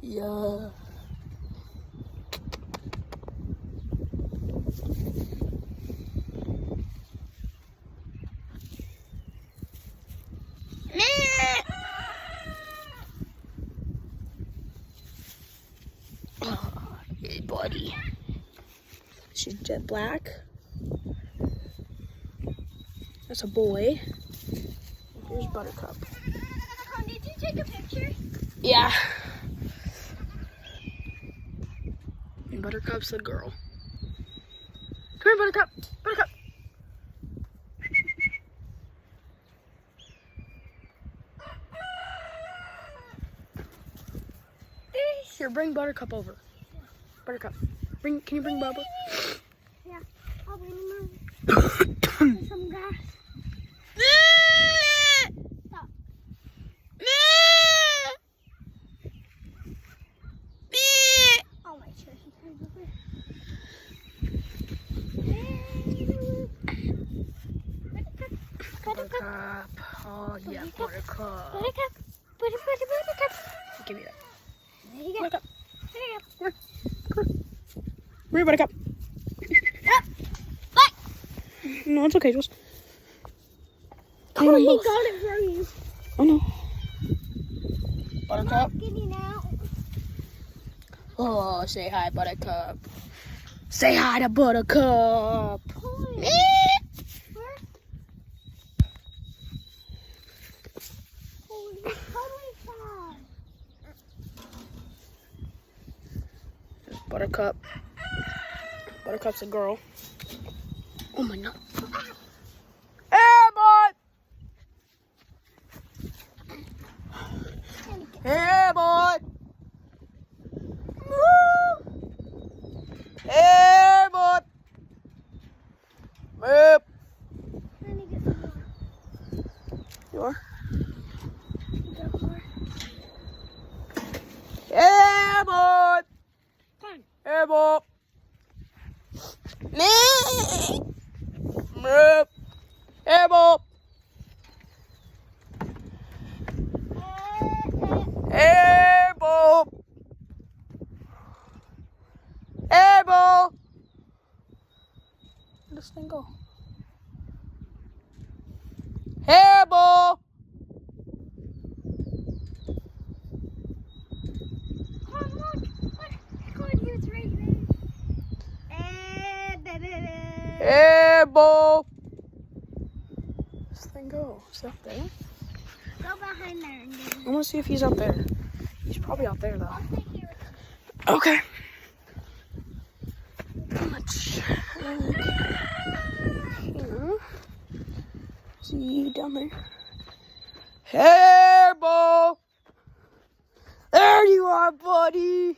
Yeah. Oh, hey, buddy. She's jet black. That's a boy. Here's Buttercup. Did you take a picture? Yeah. And Buttercup's the girl. Come here, Buttercup. Buttercup. Here, bring Buttercup over. Buttercup, can you bring Bubba? Yeah, I'll bring him over. Some grass. Stop. Oh my gosh, he turned over. Buttercup. Oh yeah, Buttercup. Buttercup. Buttercup. Give me that. There you go. Buttercup. There you go. Come here, Buttercup. What? No, it's okay, Jules. Oh, he got it from you. Oh no. Buttercup. Getting out. Oh, say hi, Buttercup. Say hi to Buttercup. Buttercup. Buttercup's a girl. Oh my god. Hey, boy! Hey, boy! Hey, boy! Boop. You are? Hey, boy! Hey, boy! Boop. Hey, boy! Hey, boy! Hey, boy! Where'd this thing go? Hey, boy! Hey, boy! This thing go? Is that there? Go behind there. I want to see if he's up there. He's probably out there, though. Okay. Let's check here. See you down there. Hey, boy! There you are, buddy!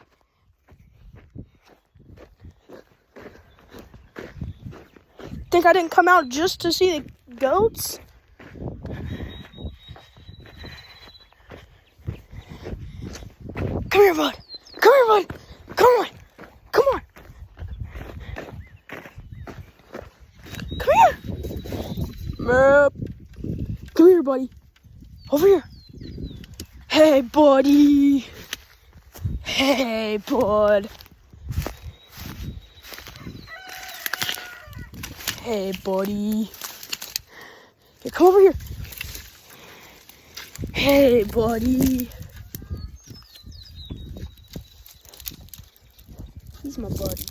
Think I didn't come out just to see the goats? Come here, bud. Come here, bud. Come on. Come on. Come here. Merp. Come here, buddy. Over here. Hey, buddy. Hey, bud. Hey, buddy. Here, come over here. Hey, buddy. He's my buddy.